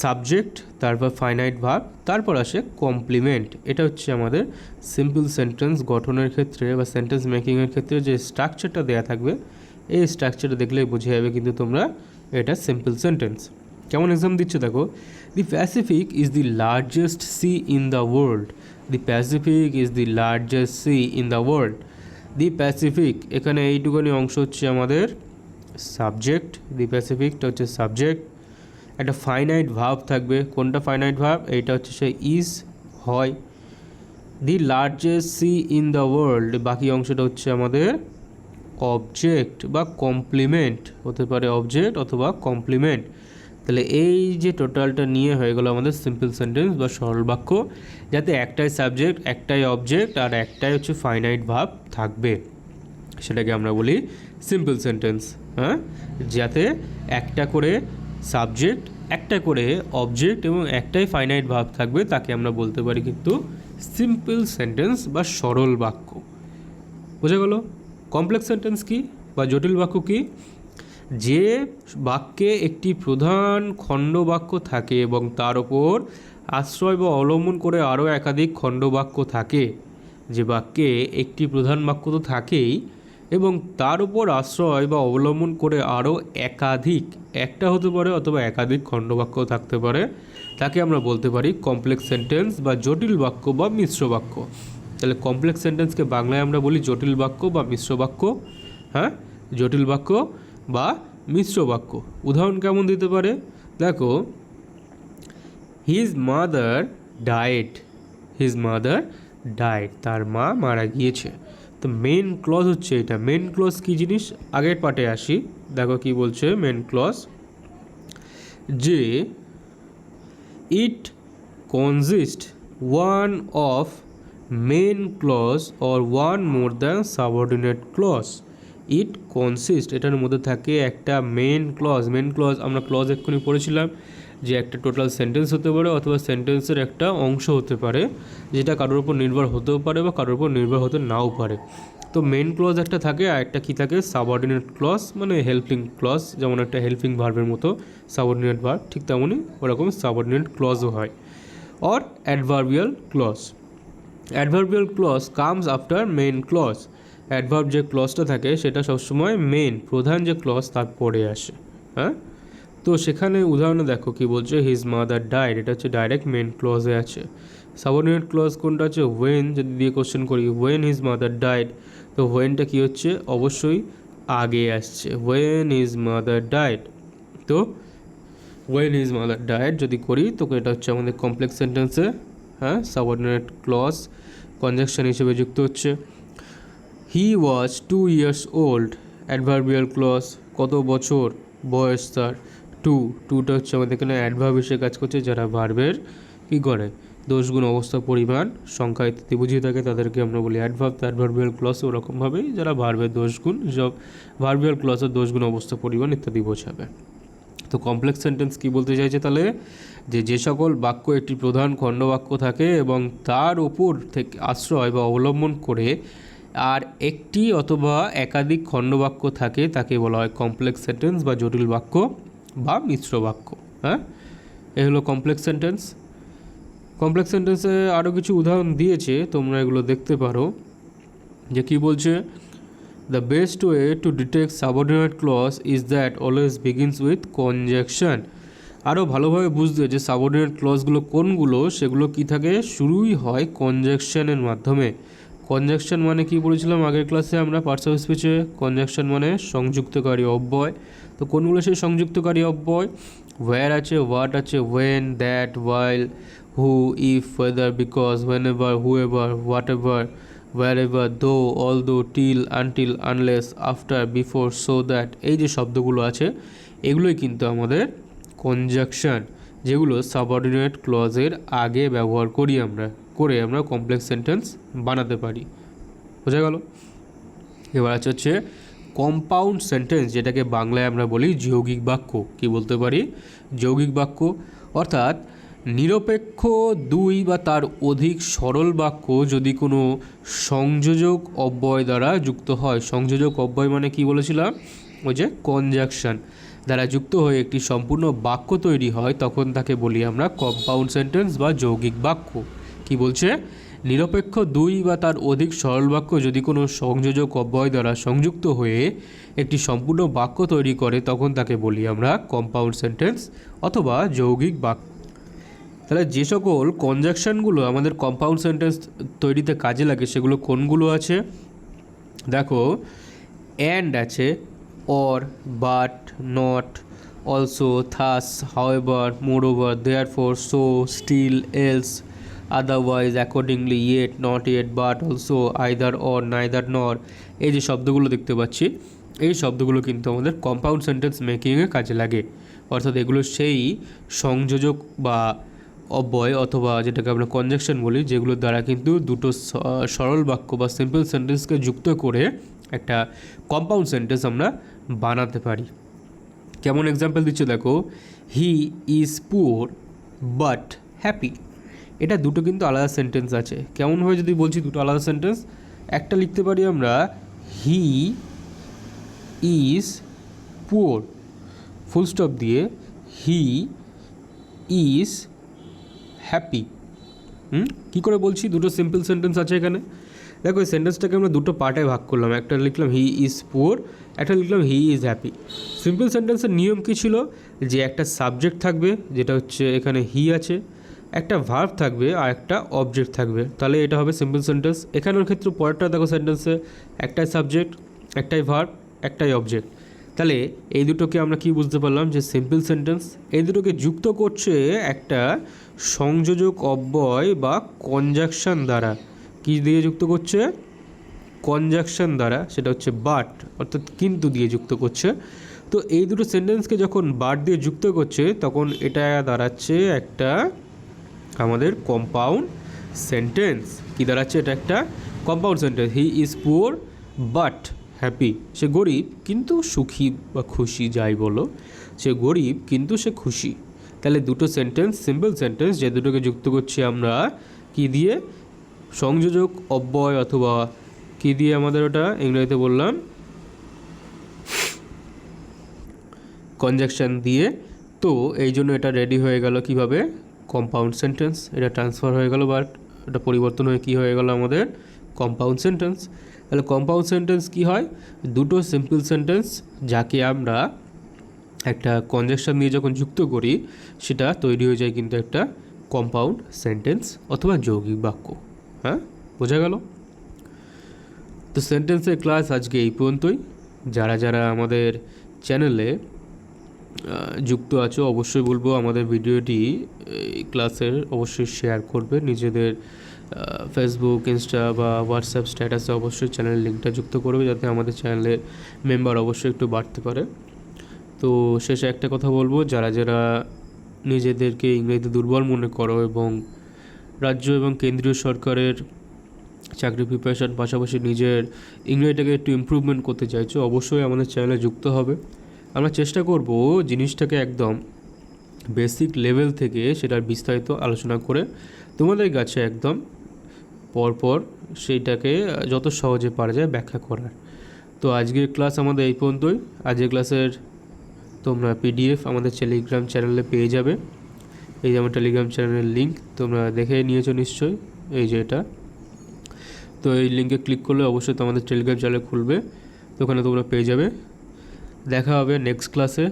S1: সাবজেক্ট, তারপর ফাইনাইট ভার্ব, তারপর আসে কমপ্লিমেন্ট। এটা হচ্ছে আমাদের সিম্পল সেন্টেন্স গঠনের ক্ষেত্রে বা সেন্টেন্স মেকিংয়ের ক্ষেত্রে যে স্ট্রাকচারটা দেওয়া থাকবে, এই স্ট্রাকচারটা দেখলেই বুঝে যাবে কিন্তু তোমরা এটা সিম্পল সেন্টেন্স। কেমন এক্সাম দিচ্ছে দেখো, the Pacific is the largest sea in the world. The Pacific is the largest sea in the world. The Pacific, এখানে এইটুকুনি অংশ হচ্ছে আমাদের সাবজেক্ট, দি প্যাসিফিকটা হচ্ছে সাবজেক্ট। একটা ফাইনাইট ভার্ব থাকবে, কোনটা ফাইনাইট ভার্ব? এইটা হচ্ছে সে ইজ হয়। দি largest sea in the world, বাকি অংশটা হচ্ছে আমাদের অবজেক্ট বা কমপ্লিমেন্ট, হতে পারে অবজেক্ট অথবা কমপ্লিমেন্ট। তাহলে এই যে টোটালটা নিয়ে হয়ে গেল আমাদের সিম্পল সেন্টেন্স বা সরল বাক্য, যাতে একটাই সাবজেক্ট, একটাই অবজেক্ট আর একটাই হচ্ছে ফাইনাইট ভার্ব থাকবে, সেটাকে আমরা বলি সিম্পল সেন্টেন্স। হ্যাঁ, যাতে একটা করে সাবজেক্ট, একটা করে অবজেক্ট এবং একটাই ফাইনাইট ভার্ব থাকবে, তাকে আমরা বলতে পারি কিন্তু সিম্পল সেন্টেন্স বা সরল বাক্য। বোঝা গেল? কমপ্লেক্স সেন্টেন্স কি বা জটিল বাক্য কি? যে বাক্যে একটি প্রধান খণ্ড বাক্য থাকে এবং তার ওপর আশ্রয় বা অবলম্বন করে আরও একাধিক খণ্ড বাক্য থাকে। যে বাক্যে একটি প্রধান বাক্য তো থাকেই এবং তার উপর আশ্রয় বা অবলম্বন করে আরও একাধিক, একটা হতে পারে অথবা একাধিক খণ্ডবাক্য থাকতে পারে, তাকে আমরা বলতে পারি কমপ্লেক্স সেন্টেন্স বা জটিল বাক্য বা মিশ্র বাক্য। তাহলে কমপ্লেক্স সেন্টেন্সকে বাংলায় আমরা বলি জটিল বাক্য বা মিশ্র বাক্য। হ্যাঁ, জটিল বাক্য বা মিশ্র বাক্য। উদাহরণ কেমন দিতে পারে দেখো, his mother died. His mother died, তার মা মারা গিয়েছে। তো মেন ক্লজ হচ্ছে এটা। মেন ক্লজ কী জিনিস, আগের পার্টে আসি। দেখো কি বলছে মেন ক্লজ, যে it consist one of main clause or one more than subordinate clause. It consist, এটার মধ্যে থাকে একটা মেন ক্লজ। মেন ক্লজ আমরা ক্লজ এক্ষুনি পড়েছিলাম যে একটা টোটাল সেন্টেন্স হতে পারে অথবা সেন্টেন্সের একটা অংশ হতে পারে, যেটা কারোর উপর নির্ভর হতেও পারে বা কারোর উপর নির্ভর হতে নাও পারে। তো মেন ক্লজ একটা থাকে, আর একটা কী থাকে, সাবঅর্ডিনেট ক্লজ, মানে হেল্পিং ক্লজ। যেমন একটা হেল্পিং ভার্বের মতো সাবঅর্ডিনেট ভার্ব, ঠিক তেমনই ওরকম সাবঅর্ডিনেট ক্লজও হয়। Or adverbial clause. Adverbial clause comes after main clause. Adverb যে ক্লজটা থাকে সেটা সবসময় মেন, প্রধান যে ক্লজ তার পরে আসে। হ্যাঁ, তো সেখানে উদাহরণে দেখো কি বলছে, হিজ মাদার ডাইড, এটা হচ্ছে ডাইরেক্ট মেন ক্লজে আছে। সাবঅর্ডিনেট ক্লজ কোনটা আছে, ওয়েন, যদি দিয়ে কোশ্চেন করি ওয়েন হিজ মাদার ডাইড, তো ওয়েনটা কি হচ্ছে, অবশ্যই আগে আসছে, ওয়েন হিজ মাদার ডাইড। তো ওয়েন হিজ মাদার ডাইড যদি করি তো এটা হচ্ছে আমাদের কমপ্লেক্স সেন্টেন্সে, হ্যাঁ, সাবঅর্ডিনেট ক্লজ কনজাংশন হিসেবে যুক্ত হচ্ছে। হি ওয়াজ 2 years ওল্ড, অ্যাডভার্বিয়াল ক্লজ, কত বছর বয়স তার, টুটা হচ্ছে আমাদের এখানে অ্যাডভার্ব হিসেবে কাজ করছে, যারা ভার্বের কী করে দোষগুণ, অবস্থা, পরিমাণ, সংখ্যা ইত্যাদি বুঝিয়ে থাকে তাদেরকে আমরা বলি অ্যাডভার্ব। অ্যাডভার্বিয়াল ক্লজ ওরকমভাবেই যারা ভার্বের দোষগুণ, সব ভার্বিয়াল ক্লজের দোষগুণ, অবস্থা, পরিমাণ ইত্যাদি বোঝাবে। তো কমপ্লেক্স সেন্টেন্স কী বলতে চাইছে তাহলে, যে সকল বাক্য একটি প্রধান খণ্ডবাক্য থাকে এবং তার ওপর থেকে আশ্রয় বা অবলম্বন করে আর একটি অথবা একাধিক খণ্ডবাক্য থাকে তাকে বলা হয় কমপ্লেক্স সেন্টেন্স বা জটিল বাক্য বা মিশ্র বাক্য। হ্যাঁ, এ হলো কমপ্লেক্স সেন্টেন্স। কমপ্লেক্স সেন্টেন্সে আরও কিছু উদাহরণ দিয়েছে, তোমরা এগুলো দেখতে পারো যে কী বলছে। The best way to detect subordinate clause is that always begins with conjunction. আরও ভালোভাবে বুঝতে যে সাবঅর্ডিনেট ক্লজগুলো কোনগুলো, সেগুলো কী থাকে, শুরুই হয় কনজাংশনের মাধ্যমে। কনজাংশন মানে কি বলেছিলাম আগের ক্লাসে আমরা পার্টস অফ স্পিচে, কনজাংশন মানে সংযুক্তকারী অব্যয়। তো কোনগুলো সেই সংযুক্তকারী অব্যয়, ওয়্যার আছে, হোয়াট আছে, when, that, while, who, if, whether, because, whenever, whoever, whatever, wherever, though, although, till, until, unless, after, before, so that, এই যে শব্দগুলো আছে এগুলোই কিন্তু আমাদের কনজাংশন, যেগুলো সাবঅর্ডিনেট ক্লজের আগে ব্যবহার করি আমরা কমপ্লেক্স সেন্টেন্স বানাতে পারি। বোঝা গেল? এবার হচ্ছে কম্পাউন্ড সেন্টেন্স, যেটাকে বাংলায় আমরা বলি যৌগিক বাক্য। কি বলতে পারি, যৌগিক বাক্য, অর্থাৎ নিরপেক্ষ দুই বা তার অধিক সরল বাক্য যদি কোনো সংযোজক অব্যয় দ্বারা যুক্ত হয়। সংযোজক অব্যয় মানে কি বলেছিলাম, ওই যে কনজাংশন দ্বারা যুক্ত হয়ে একটি সম্পূর্ণ বাক্য তৈরি হয়, তখন তাকে বলি আমরা কম্পাউন্ড সেন্টেন্স বা যৌগিক বাক্য। কি বলছে, নিরপেক্ষ দুই বা তার অধিক সরল বাক্য যদি কোনো সংযোজক অব্যয় দ্বারা সংযুক্ত হয়ে একটি সম্পূর্ণ বাক্য তৈরি করে, তখন তাকে বলি আমরা কম্পাউন্ড সেন্টেন্স অথবা যৌগিক বাক্য। তাহলে যে সকল কনজাংশনগুলো আমাদের কম্পাউন্ড সেন্টেন্স তৈরিতে কাজে লাগে সেগুলো কোনগুলো আছে দেখো, অ্যান্ড আছে, or, but, not, also, thus, however, moreover, therefore, so, still, else, otherwise, accordingly, yet, not yet, but, also, either, or, neither, nor, এই যে শব্দগুলো দেখতে পাচ্ছি, এই শব্দগুলো কিন্তু আমাদের কম্পাউন্ড সেন্টেন্স মেকিংয়ে কাজে লাগে। অর্থাৎ এগুলো সেই সংযোজক বা অব্যয় অথবা যেটাকে আমরা কনজাংশন বলি, যেগুলোর দ্বারা কিন্তু দুটো সরল বাক্য বা সিম্পল সেন্টেন্সকে যুক্ত করে একটা কম্পাউন্ড সেন্টেন্স আমরা বানাতে পারি। কেমন এক্সাম্পল দিচ্ছে দেখো, হি ইজ পুয়ার বাট হ্যাপি। এটা দুটো কিন্তু আলাদা সেন্টেন্স আছে। কেমনভাবে যদি বলছি দুটো আলাদা সেন্টেন্স, একটা লিখতে পারি আমরা হি ইজ পুয়ার, ফুল স্টপ দিয়ে, হি ইজ হ্যাপি। কী করে বলছি, দুটো সিম্পল সেন্টেন্স আছে এখানে। দেখো এই সেন্টেন্সটাকে আমরা দুটো পার্টে ভাগ করলাম, একটা লিখলাম হি ইজ পুয়ার, একটা লিখলাম হি ইজ হ্যাপি। সিম্পল সেন্টেন্সের নিয়ম কী ছিল, যে একটা সাবজেক্ট থাকবে যেটা হচ্ছে এখানে হি আছে, একটা ভার্ব থাকবে আর একটা অবজেক্ট থাকবে, তাহলে এটা হবে সিম্পল সেন্টেন্স। এখানের ক্ষেত্রে পরেরটা দেখো সেন্টেন্সে একটাই সাবজেক্ট, একটাই ভার্ব, একটাই অবজেক্ট, তাহলে এই দুটোকে আমরা কি বুঝতে পারলাম যে সিম্পল সেন্টেন্স। এই দুটোকে যুক্ত করছে একটা সংযোজক অব্যয় বা কনজাংশন দ্বারা। কি দিয়ে যুক্ত করছে, কনজাংশন দ্বারা, সেটা হচ্ছে বাট, অর্থাৎ কিন্তু দিয়ে যুক্ত করছে। তো এই দুটো সেন্টেন্সকে যখন বাট দিয়ে যুক্ত করছে তখন এটা দাঁড়াচ্ছে একটা আমাদের কম্পাউন্ড সেন্টেন্স। কি দাঁড়াচ্ছে, এটা একটা compound sentence. He is poor but happy, সে গরিব কিন্তু সুখী বা খুশি, যাই বলো, সে গরিব কিন্তু সে খুশি। তাহলে দুটো সেন্টেন্স সিম্পল সেন্টেন্স, যে দুটোকে যুক্ত করছি আমরা কি দিয়ে, সংযোজক অব্যয় অথবা কি দিয়ে, আমাদের ওটা ইংরেজিতে বললাম কনজাংশন দিয়ে। তো এই জন্য এটা রেডি হয়ে গেল কিভাবে, কম্পাউন্ড সেন্টেন্স। এটা ট্রান্সফার হয়ে গেল বা এটা পরিবর্তন হয়ে কী হয়ে গেল আমাদের কম্পাউন্ড সেন্টেন্স। তাহলে কম্পাউন্ড সেন্টেন্স কী হয়, দুটো সিম্পল সেন্টেন্স যাকে আমরা একটা কনজাংশন দিয়ে যখন যুক্ত করি সেটা তৈরি হয়ে যায় কিন্তু একটা কম্পাউন্ড সেন্টেন্স অথবা যৌগিক বাক্য। হ্যাঁ, বোঝা গেল? তো সেন্টেন্সের ক্লাস আজকে এই পর্যন্তই। যারা যারা আমাদের চ্যানেলে যুক্ত আছো অবশ্যই বলবো আমাদের ভিডিওটি এই ক্লাসের অবশ্যই শেয়ার করবে নিজেদের ফেসবুক, ইনস্টা বা হোয়াটসঅ্যাপ স্ট্যাটাসে অবশ্যই চ্যানেলের লিঙ্কটা যুক্ত করবে, যাতে আমাদের চ্যানেলের মেম্বার অবশ্যই একটু বাড়তে পারে। তো শেষে একটা কথা বলবো, যারা যারা নিজেদেরকে ইংরেজিতে দুর্বল মনে করো এবং রাজ্য এবং কেন্দ্রীয় সরকারের চাকরি প্রিপারেশন পাশাপাশি নিজের ইংরেজিটাকে একটু ইমপ্রুভমেন্ট করতে চাইছো, অবশ্যই আমাদের চ্যানেলে যুক্ত হবে। আমরা চেষ্টা করব জিনিসটাকে একদম বেসিক লেভেল থেকে সেটার বিস্তারিত আলোচনা করে তোমাদের কাছে একদম পরপর সেইটাকে যত সহজে পারা যায় ব্যাখ্যা করার। তো আজকের ক্লাস আমাদের এই পর্যন্তই। আজকের ক্লাসের তোমরা পিডিএফ আমাদের টেলিগ্রাম চ্যানেলে পেয়ে যাবে। এই যে আমার টেলিগ্রাম চ্যানেলের লিঙ্ক তোমরা দেখে নিয়েছো নিশ্চয়ই, এই যে এটা। তো এই লিঙ্কে ক্লিক করলে অবশ্যই তোমাদের টেলিগ্রাম চ্যানেল খুলবে, তো ওখানে তোমরা পেয়ে যাবে। দেখা হবে নেক্সট ক্লাসে।